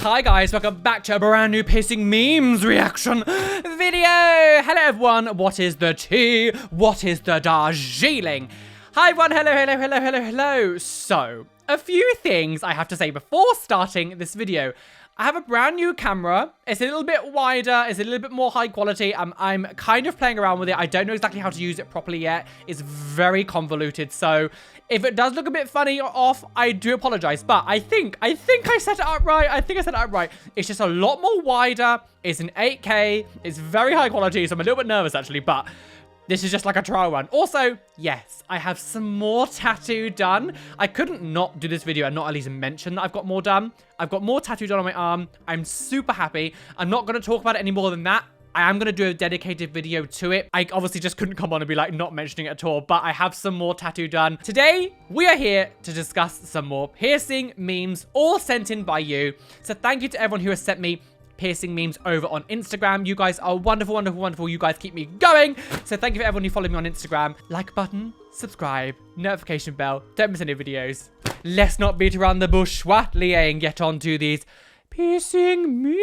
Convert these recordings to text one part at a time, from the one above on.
Hi guys, welcome back to a brand new piercing memes reaction video. Hello everyone, what is the tea? What is the Darjeeling? Hi everyone, hello. So, a few things I have to say before starting this video. I have a brand new camera. It's a little bit wider. It's a little bit more high quality. I'm kind of playing around with it. I don't know exactly how to use it properly yet. It's very convoluted. So if it does look a bit funny or off, I do apologize. But I think I set it up right. It's just a lot more wider. It's an 8K. It's very high quality. So I'm a little bit nervous actually, but this is just like a trial run. Also, yes, I have some more tattoo done. I couldn't not do this video and not at least mention that I've got more done. I've got more tattoo done on my arm. I'm super happy. I'm not going to talk about it any more than that. I am going to do a dedicated video to it. I obviously just couldn't come on and be like not mentioning it at all, but I have some more tattoo done. Today, we are here to discuss some more piercing memes, all sent in by you. So thank you to everyone who has sent me piercing memes over on Instagram. You guys are wonderful. You guys keep me going. So thank you for everyone who followed me on Instagram. Like button, subscribe, notification bell. Don't miss any videos. Let's not beat around the bush, Watley, and get on to these piercing memes.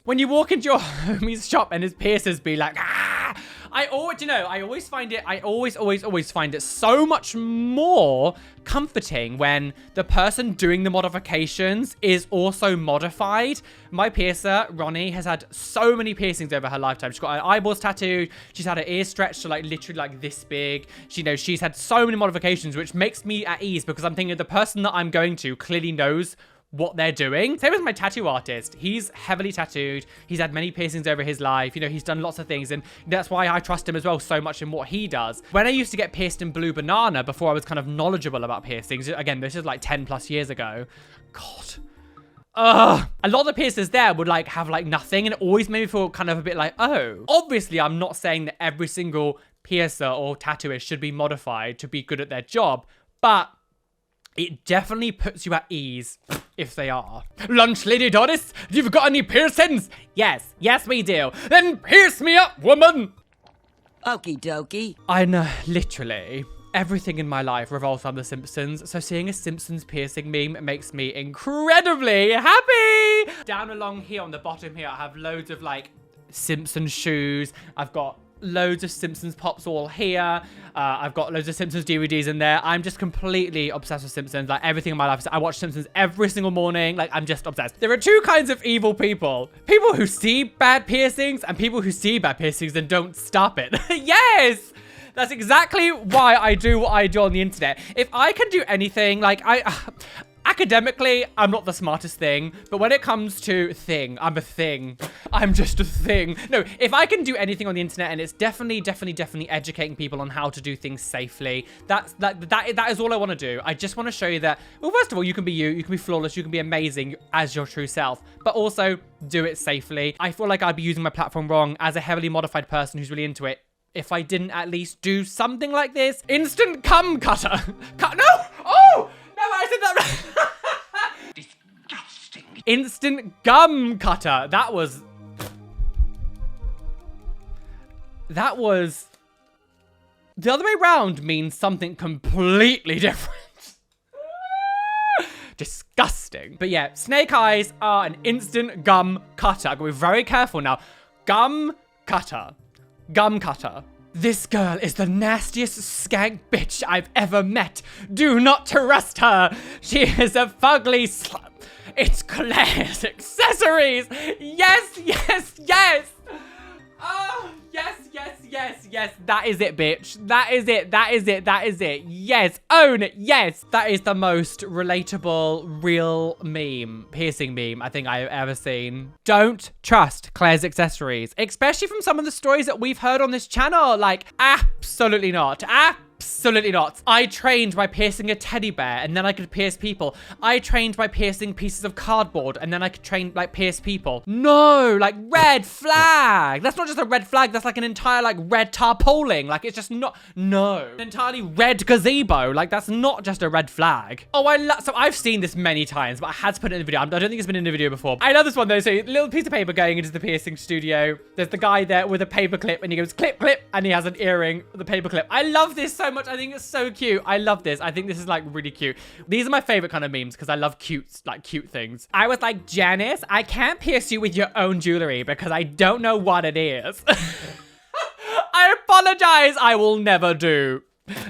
When you walk into your homie's shop and his piercers be like, ah! I always find it so much more comforting when the person doing the modifications is also modified. My piercer, Ronnie, has had so many piercings over her lifetime. She's got her eyeballs tattooed. She's had her ears stretched to like literally like this big. She's had so many modifications, which makes me at ease because I'm thinking the person that I'm going to clearly knows what they're doing. Same as my tattoo artist. He's heavily tattooed. He's had many piercings over his life. He's done lots of things, and that's why I trust him as well so much in what he does. When I used to get pierced in Blue Banana before I was kind of knowledgeable about piercings, again, this is like 10 plus years ago. God. A lot of the piercers there would like have like nothing, and it always made me feel kind of a bit like, oh. Obviously, I'm not saying that every single piercer or tattooist should be modified to be good at their job, but it definitely puts you at ease if they are. Lunch, Lady Doris? You've got any piercings? Yes, we do. Then pierce me up, woman! Okie dokie. I know, literally, everything in my life revolves around the Simpsons, so seeing a Simpsons piercing meme makes me incredibly happy! Down along here on the bottom here, I have loads of like Simpsons shoes. I've got loads of Simpsons pops all here. I've got loads of Simpsons DVDs in there. I'm just completely obsessed with Simpsons. Like everything in my life, I watch Simpsons every single morning. Like I'm just obsessed. There are two kinds of evil people. People who see bad piercings and people who see bad piercings and don't stop it. Yes! That's exactly why I do what I do on the internet. If I can do anything, like academically, I'm not the smartest thing, but when it comes to I'm a thing. I'm just a thing. No, if I can do anything on the internet, and it's definitely educating people on how to do things safely, that is all I want to do. I just want to show you that, well, first of all, you can be you can be flawless, you can be amazing as your true self, but also do it safely. I feel like I'd be using my platform wrong as a heavily modified person who's really into it if I didn't at least do something like this. Instant cum cutter. No! Oh! No, I said that right. Disgusting. Instant gum cutter. That was the other way around means something completely different. Disgusting. But yeah, snake eyes are an instant gum cutter. I'm gonna be very careful now. Gum cutter. Gum cutter. This girl is the nastiest skank bitch I've ever met. Do not trust her. She is a fugly slut. It's Claire's accessories. Yes. Oh, yes. That is it, bitch. That is it. Yes, own it. Yes. That is the most relatable, real piercing meme I think I've ever seen. Don't trust Claire's accessories, especially from some of the stories that we've heard on this channel. Like, absolutely not. Absolutely not. I trained by piercing a teddy bear and then I could pierce people. I trained by piercing pieces of cardboard and then I could pierce people. No, like red flag. That's not just a red flag. That's like an entire like red tarpaulin. Like it's just not, no. An entirely red gazebo. Like that's not just a red flag. Oh, so I've seen this many times, but I had to put it in the video. I don't think it's been in the video before. I love this one though. So a little piece of paper going into the piercing studio. There's the guy there with a paper clip and he goes clip, clip, and he has an earring with a paper clip. I love this so much. I think it's so cute. I love this. I think this is like really cute. These are my favorite kind of memes because I love cute things. I was like, Janice, I can't pierce you with your own jewelry because I don't know what it is. I apologize. I will never do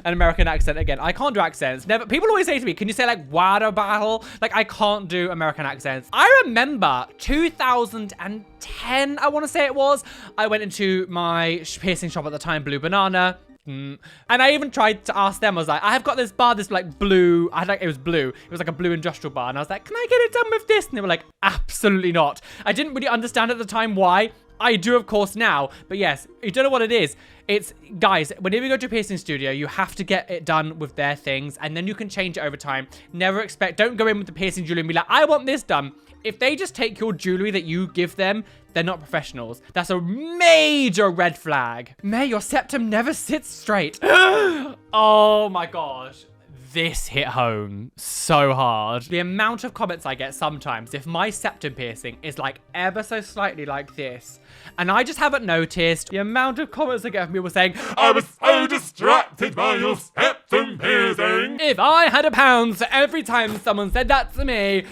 an American accent again. I can't do accents. Never. People always say to me, can you say like water bottle? Like I can't do American accents. I remember 2010, I want to say it was. I went into my piercing shop at the time, Blue Banana. And I even tried to ask them, I was like, I have got this bar, this like blue, it was blue. It was like a blue industrial bar. And I was like, can I get it done with this? And they were like, absolutely not. I didn't really understand at the time why. I do, of course, now. But yes, you don't know what it is. It's, guys, whenever you go to a piercing studio, you have to get it done with their things. And then you can change it over time. Don't go in with the piercing jewelry and be like, I want this done. If they just take your jewelry that you give them, they're not professionals. That's a major red flag. May, your septum never sits straight. Oh my gosh. This hit home so hard. The amount of comments I get sometimes if my septum piercing is like ever so slightly like this, and I just haven't noticed, the amount of comments I get from people saying, I was so distracted by your septum piercing. If I had £1 for every time someone said that to me.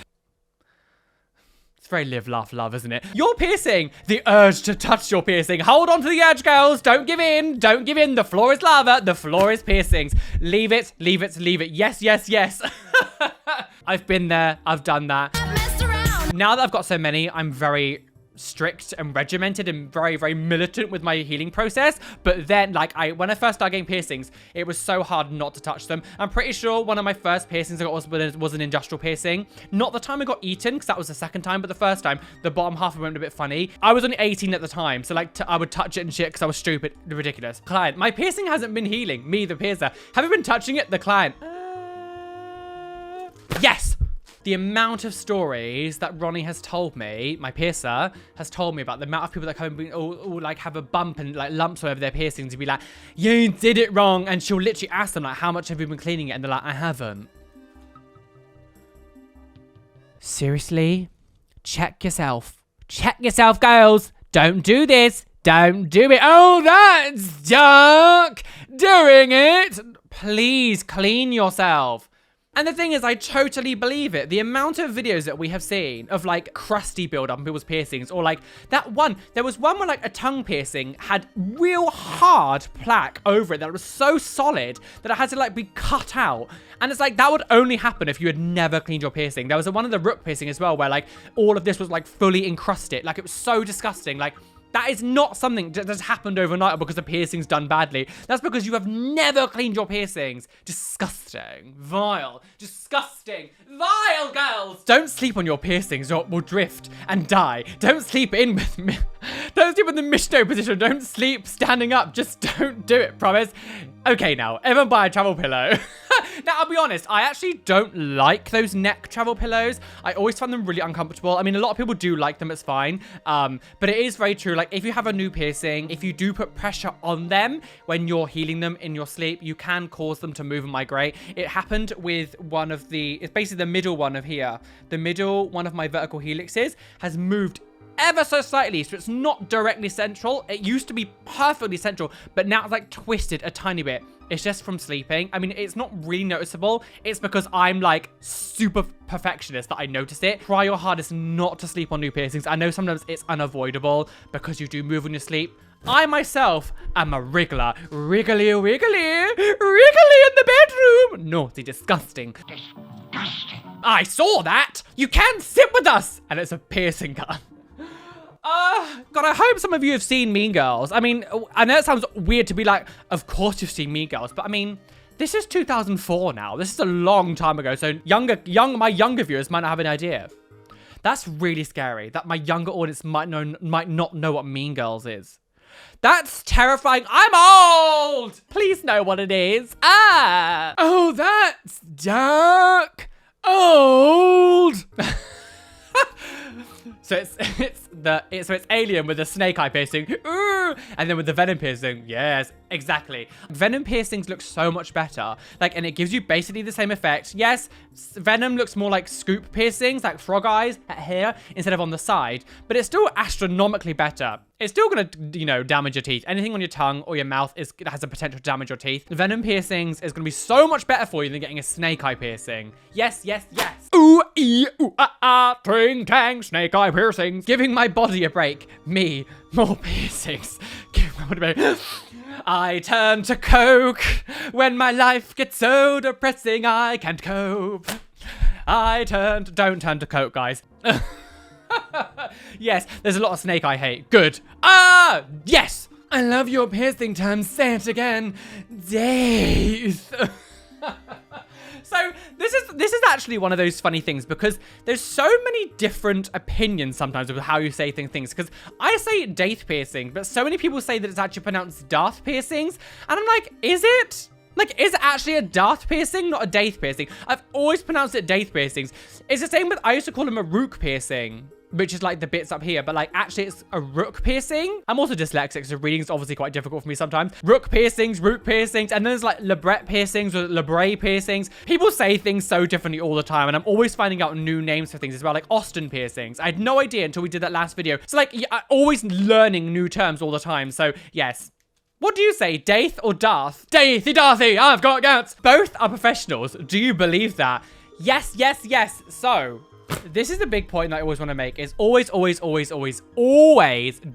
Very live, laugh, love, isn't it? Your piercing, the urge to touch your piercing. Hold on to the edge, girls. Don't give in. Don't give in. The floor is lava. The floor is piercings. Leave it, leave it, leave it. Yes, yes, yes. I've been there. I've done that. Now that I've got so many, I'm very strict and regimented and very, very militant with my healing process. But then, like, when I first started getting piercings, it was so hard not to touch them. I'm pretty sure one of my first piercings I got was an industrial piercing. Not the time I got eaten, because that was the second time, but the first time, the bottom half of it went a bit funny. I was only 18 at the time, so like, I would touch it and shit because I was stupid, ridiculous. Client, my piercing hasn't been healing. Me, the piercer. Have you been touching it? The client. Yes! The amount of stories that Ronnie has told me, my piercer, has told me about the amount of people that come and or like have a bump and like lumps all over their piercings and be like, you did it wrong. And she'll literally ask them like, how much have you been cleaning it? And they're like, I haven't. Seriously? Check yourself. Check yourself, girls. Don't do this. Don't do it. Oh, that's dark. Doing it. Please clean yourself. And the thing is, I totally believe it. The amount of videos that we have seen of like crusty build-up on people's piercings, or like that one, there was one where like a tongue piercing had real hard plaque over it that was so solid that it had to like be cut out. And it's like, that would only happen if you had never cleaned your piercing. There was one of the rook piercing as well, where like all of this was like fully encrusted. Like it was so disgusting. Like, that is not something that has happened overnight or because the piercing's done badly. That's because you have never cleaned your piercings. Disgusting. Vile. Disgusting. Vile, girls. Don't sleep on your piercings or it will drift and die. Don't sleep in with me. Don't sleep in the Mishto position. Don't sleep standing up. Just don't do it, promise. Okay, now, everyone buy a travel pillow. Now, I'll be honest, I actually don't like those neck travel pillows. I always find them really uncomfortable. I mean, a lot of people do like them, it's fine. But it is very true. Like, if you have a new piercing, if you do put pressure on them when you're healing them in your sleep, you can cause them to move and migrate. It happened with one of it's basically the middle one of here. The middle one of my vertical helixes has moved ever so slightly, so it's not directly central. It used to be perfectly central, but now it's like twisted a tiny bit. It's just from sleeping. I mean, it's not really noticeable. It's because I'm like super perfectionist that I notice it. Try your hardest not to sleep on new piercings. I know sometimes it's unavoidable because you do move when you sleep. I myself am a wriggler. Wriggly, wiggly, wriggly in the bedroom. Naughty, disgusting. I saw that. You can sit with us. And it's a piercing gun. God, I hope some of you have seen Mean Girls. I mean, I know it sounds weird to be like, of course you've seen Mean Girls, but I mean, this is 2004 now. This is a long time ago, so my younger viewers might not have an idea. That's really scary, that my younger audience might not know what Mean Girls is. That's terrifying. I'm old! Please know what it is. Oh, that's dark. Old. So it's Alien with the snake eye piercing, and then with the venom piercing. Yes, exactly. Venom piercings look so much better. Like, and it gives you basically the same effect. Yes, venom looks more like scoop piercings, like frog eyes here instead of on the side, but it's still astronomically better. it's still gonna, you know, damage your teeth. Anything on your tongue or your mouth has a potential to damage your teeth. Venom piercings is gonna be so much better for you than getting a snake eye piercing. Yes, yes, yes. Ooh, ee, ooh, ah, ah, ting, tang, snake eye piercings. Giving my body a break. Me, more piercings. Giving my body a break. I turn to coke when my life gets so depressing I can't cope. Don't turn to coke, guys. Yes, there's a lot of snake eye hate. Good. Ah, yes. I love your piercing terms. Say it again. Days. So this is actually one of those funny things because there's so many different opinions sometimes of how you say things. Because I say daith piercing, but so many people say that it's actually pronounced darth piercings. And I'm like, is it? Like, is it actually a darth piercing, not a daith piercing? I've always pronounced it daith piercings. It's the same with, I used to call them a rook piercing, which is like the bits up here, but like actually it's a rook piercing. I'm also dyslexic, so reading is obviously quite difficult for me sometimes. Rook piercings, and then there's like labret piercings or labre piercings. People say things so differently all the time, and I'm always finding out new names for things as well, like Austin piercings. I had no idea until we did that last video. So like, I'm always learning new terms all the time, so yes. What do you say, daith or darth? Daithy Darthy, I've got guts. Both are professionals. Do you believe that? Yes, yes, yes. So, this is the big point that I always want to make is always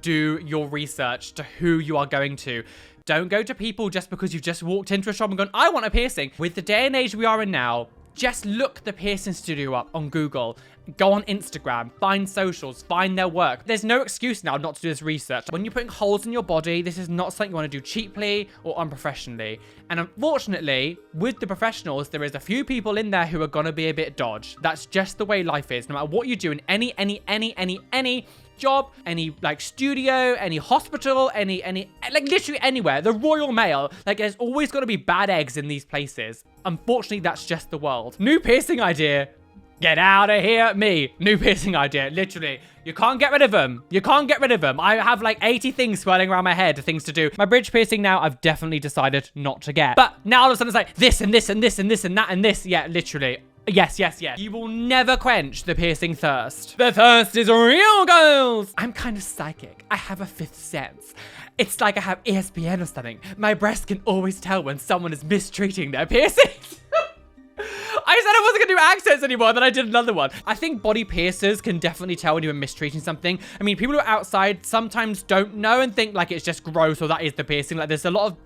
do your research to who you are going to. Don't go to people just because you've just walked into a shop and gone, I want a piercing. With the day and age we are in now, just look the piercing studio up on Google. Go on Instagram, find socials, find their work. There's no excuse now not to do this research. When you're putting holes in your body, this is not something you want to do cheaply or unprofessionally. And unfortunately, with the professionals, there is a few people in there who are going to be a bit dodge. That's just the way life is. No matter what you do in any job, any like studio, any hospital, any like literally anywhere, the Royal Mail, like there's always going to be bad eggs in these places. Unfortunately, that's just the world. New piercing idea. Get out of here, me. New piercing idea, literally. You can't get rid of them. You can't get rid of them. I have like 80 things swirling around my head, things to do. My bridge piercing now, I've definitely decided not to get. But now all of a sudden it's like this and this and this and this and that and this. Yeah, literally. Yes, yes, yes. You will never quench the piercing thirst. The thirst is real, girls. I'm kind of psychic. I have a fifth sense. It's like I have ESPN or something. My breast can always tell when someone is mistreating their piercings. I said I wasn't going to do accents anymore, then I did another one. I think body piercers can definitely tell when you're mistreating something. I mean, people who are outside sometimes don't know and think like it's just gross or that is the piercing. Like there's a lot of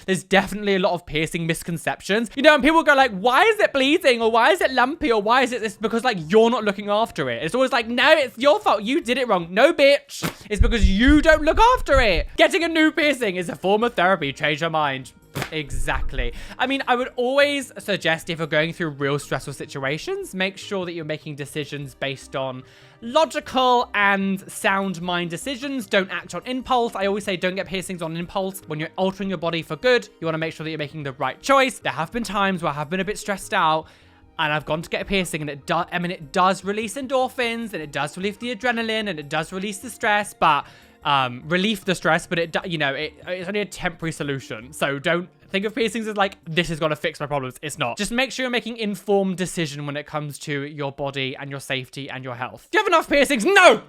there's definitely a lot of piercing misconceptions. You know, and people go like, why is it bleeding? Or why is it lumpy? Or why is it this? Because like you're not looking after it. It's always like, no, it's your fault. You did it wrong. No, bitch. It's because you don't look after it. Getting a new piercing is a form of therapy. Change your mind. Exactly. I mean, I would always suggest if you're going through real stressful situations, make sure that you're making decisions based on logical and sound mind decisions. Don't act on impulse. I always say don't get piercings on impulse. When you're altering your body for good, you want to make sure that you're making the right choice. There have been times where I have been a bit stressed out and I've gone to get a piercing and it does release endorphins and it does relieve the adrenaline and it does release the stress, but relieve the stress, but it's only a temporary solution. So don't think of piercings as like, this is going to fix my problems. It's not. Just make sure you're making informed decision when it comes to your body and your safety and your health. Do you have enough piercings? No!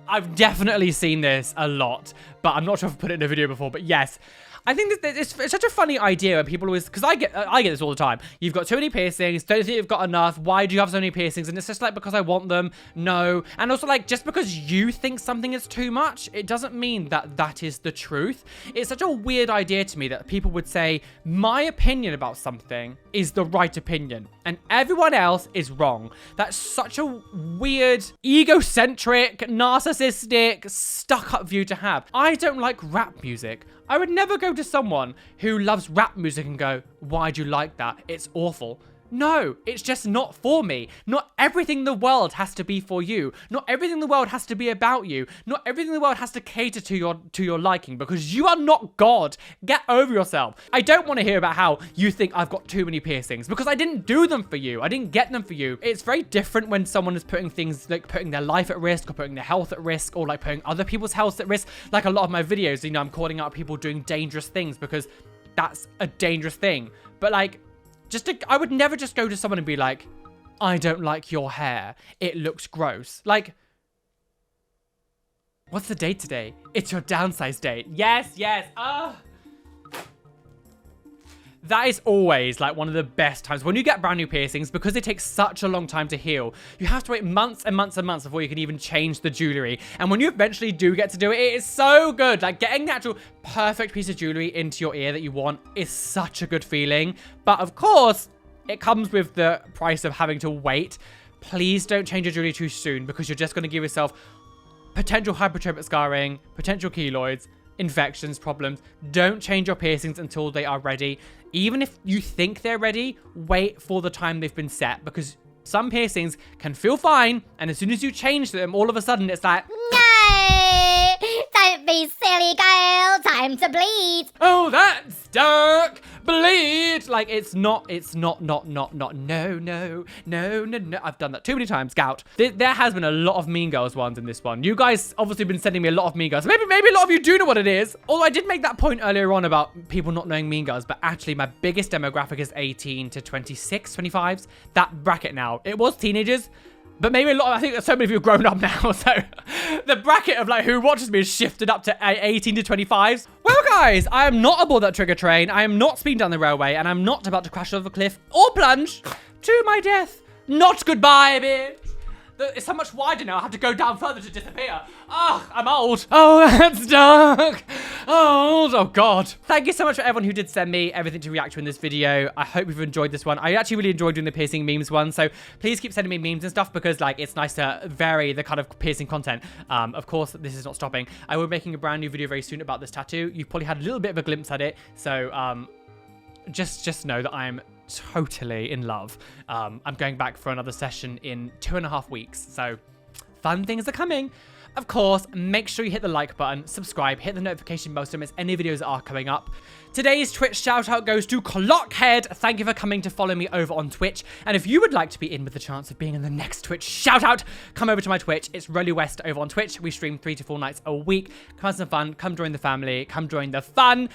I've definitely seen this a lot, but I'm not sure if I've put it in a video before, but yes. I think it's such a funny idea when people always, because I get this all the time. You've got too many piercings, don't think you've got enough. Why do you have so many piercings? And it's just like, because I want them. No. And also like, just because you think something is too much, it doesn't mean that that is the truth. It's such a weird idea to me that people would say, my opinion about something is the right opinion and everyone else is wrong. That's such a weird, egocentric, narcissistic, stuck-up view to have. I don't like rap music. I would never go to someone who loves rap music and go, why do you like that? It's awful. No, it's just not for me. Not everything in the world has to be for you. Not everything in the world has to be about you. Not everything in the world has to cater to your liking, because you are not God. Get over yourself. I don't want to hear about how you think I've got too many piercings, because I didn't do them for you. I didn't get them for you. It's very different when someone is putting things like putting their life at risk or putting their health at risk or like putting other people's health at risk. Like a lot of my videos, you know, I'm calling out people doing dangerous things because that's a dangerous thing. But like, I would never just go to someone and be like, I don't like your hair. It looks gross. Like, What's the date today? It's your downsize date. Yes, yes. That is always like one of the best times when you get brand new piercings, because they take such a long time to heal. You have to wait months and months and months before you can even change the jewelry. And when you eventually do get to do it, it is so good. Like getting the actual perfect piece of jewelry into your ear that you want is such a good feeling. But of course, it comes with the price of having to wait. Please don't change your jewelry too soon, because you're just going to give yourself potential hypertrophic scarring, potential keloids, infections, problems. Don't change your piercings until they are ready. Even if you think they're ready, wait for the time they've been set, because some piercings can feel fine, and as soon as you change them, all of a sudden it's like, No! Don't be silly, girl. Time to bleed. oh, that's dark. Bleed. Like, not. No. I've done that too many times. Gout. There has been a lot of Mean Girls ones in this one. You guys obviously been sending me a lot of Mean Girls. Maybe a lot of you do know what it is. Although I did make that point earlier on about people not knowing Mean Girls, but actually my biggest demographic is 18 to 26, 25s. That bracket now. It was teenagers. But maybe I think so many of you have grown up now, so the bracket of like who watches me has shifted up to 18 to 25s. Well, guys, I am not aboard that trigger train. I am not speeding down the railway, and I'm not about to crash over a cliff or plunge to my death. Not goodbye, bitch. It's so much wider now. I have to go down further to disappear. Ugh, I'm old. Oh, that's dark. Old. Oh, God. Thank you so much for everyone who did send me everything to react to in this video. I hope you've enjoyed this one. I actually really enjoyed doing the piercing memes one. So please keep sending me memes and stuff, because like it's nice to vary the kind of piercing content. Of course, this is not stopping. I will be making a brand new video very soon about this tattoo. You probably had a little bit of a glimpse at it. So just know that I'm totally in love. I'm going back for another session in 2.5 weeks, so fun things are coming. Of course, make sure you hit the like button, subscribe, hit the notification bell so you don't miss any videos that are coming up. Today's Twitch shout out goes to Clockhead. Thank you for coming to follow me over on Twitch. And if you would like to be in with the chance of being in the next Twitch shout out, come over to my Twitch. It's Roly West over on Twitch. We stream 3 to 4 nights a week. Come have some fun. Come join the family. Come join the fun.